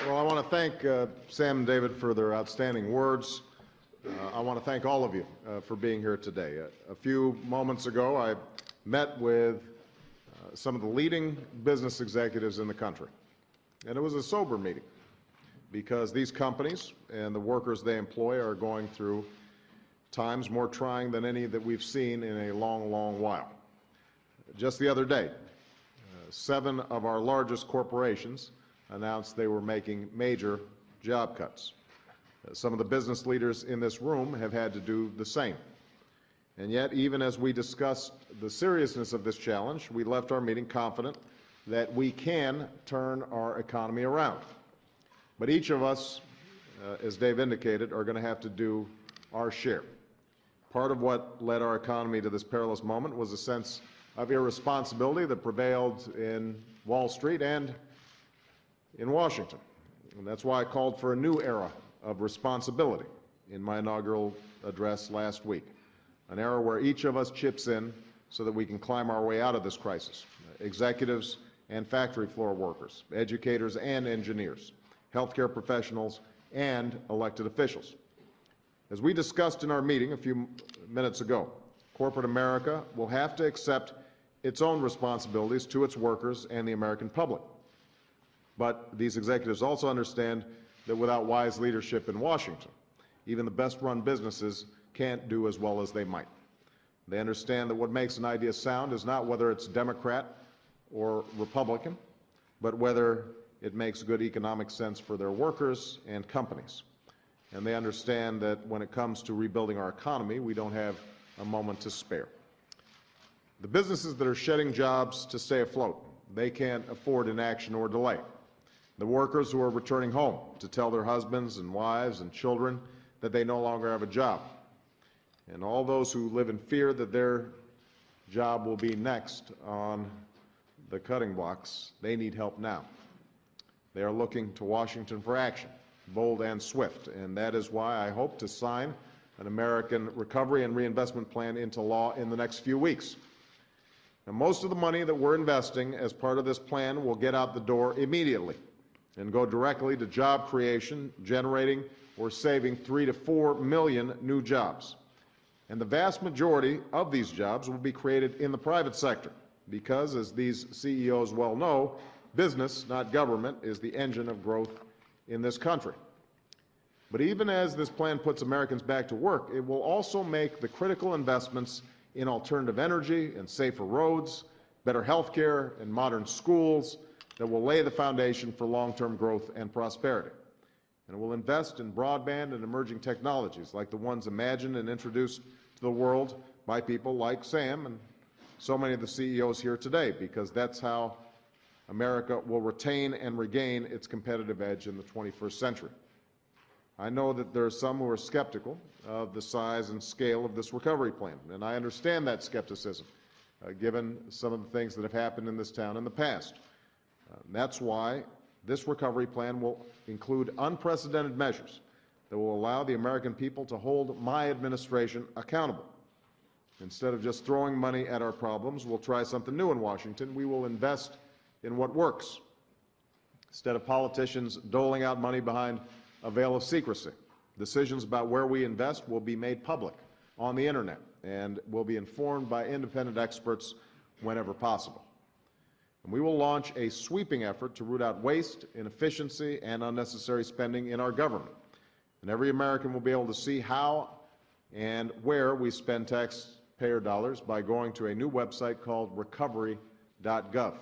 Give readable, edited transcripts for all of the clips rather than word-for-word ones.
Well, I want to thank Sam and David for their outstanding words. I want to thank all of you for being here today. A few moments ago, I met with some of the leading business executives in the country, and it was a sober meeting because these companies and the workers they employ are going through times more trying than any that we've seen in a long, long while. Just the other day, 7 of our largest corporations announced they were making major job cuts. Some of the business leaders in this room have had to do the same. And yet, even as we discussed the seriousness of this challenge, we left our meeting confident that we can turn our economy around. But each of us, as Dave indicated, are going to have to do our share. Part of what led our economy to this perilous moment was a sense of irresponsibility that prevailed in Wall Street and in Washington. And that's why I called for a new era of responsibility in my inaugural address last week, an era where each of us chips in so that we can climb our way out of this crisis. Executives and factory floor workers, educators and engineers, healthcare professionals and elected officials. As we discussed in our meeting a few minutes ago, corporate America will have to accept its own responsibilities to its workers and the American public. But these executives also understand that without wise leadership in Washington, even the best-run businesses can't do as well as they might. They understand that what makes an idea sound is not whether it's Democrat or Republican, but whether it makes good economic sense for their workers and companies. And they understand that when it comes to rebuilding our economy, we don't have a moment to spare. The businesses that are shedding jobs to stay afloat, they can't afford inaction or delay. The workers who are returning home to tell their husbands and wives and children that they no longer have a job. And all those who live in fear that their job will be next on the cutting blocks, they need help now. They are looking to Washington for action, bold and swift, and that is why I hope to sign an American Recovery and Reinvestment Plan into law in the next few weeks. Now, most of the money that we're investing as part of this plan will get out the door immediately and go directly to job creation, generating or saving 3 to 4 million new jobs. And the vast majority of these jobs will be created in the private sector because, as these CEOs well know, business, not government, is the engine of growth in this country. But even as this plan puts Americans back to work, it will also make the critical investments in alternative energy and safer roads, better health care, and modern schools that will lay the foundation for long-term growth and prosperity. And it will invest in broadband and emerging technologies like the ones imagined and introduced to the world by people like Sam and so many of the CEOs here today, because that's how America will retain and regain its competitive edge in the 21st century. I know that there are some who are skeptical of the size and scale of this recovery plan, and I understand that skepticism, given some of the things that have happened in this town in the past. That's why this recovery plan will include unprecedented measures that will allow the American people to hold my administration accountable. Instead of just throwing money at our problems, we'll try something new in Washington. We will invest in what works. Instead of politicians doling out money behind a veil of secrecy, decisions about where we invest will be made public on the Internet and will be informed by independent experts whenever possible. And we will launch a sweeping effort to root out waste, inefficiency, and unnecessary spending in our government. And every American will be able to see how and where we spend taxpayer dollars by going to a new website called recovery.gov.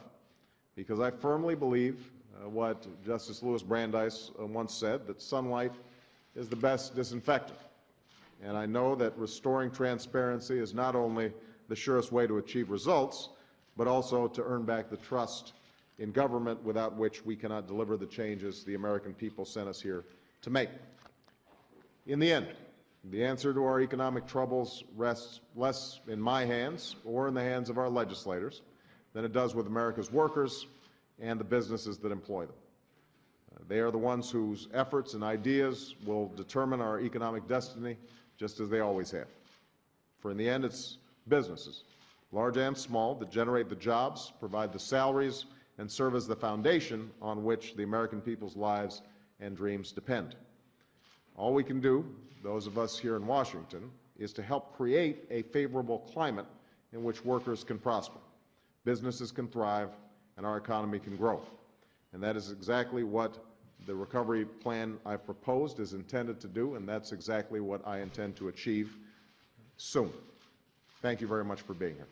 Because I firmly believe what Justice Louis Brandeis once said, that sunlight is the best disinfectant. And I know that restoring transparency is not only the surest way to achieve results, but also to earn back the trust in government without which we cannot deliver the changes the American people sent us here to make. In the end, the answer to our economic troubles rests less in my hands or in the hands of our legislators than it does with America's workers and the businesses that employ them. They are the ones whose efforts and ideas will determine our economic destiny, just as they always have. For in the end, it's businesses, large and small, that generate the jobs, provide the salaries, and serve as the foundation on which the American people's lives and dreams depend. All we can do, those of us here in Washington, is to help create a favorable climate in which workers can prosper, businesses can thrive, and our economy can grow. And that is exactly what the recovery plan I've proposed is intended to do, and that's exactly what I intend to achieve soon. Thank you very much for being here.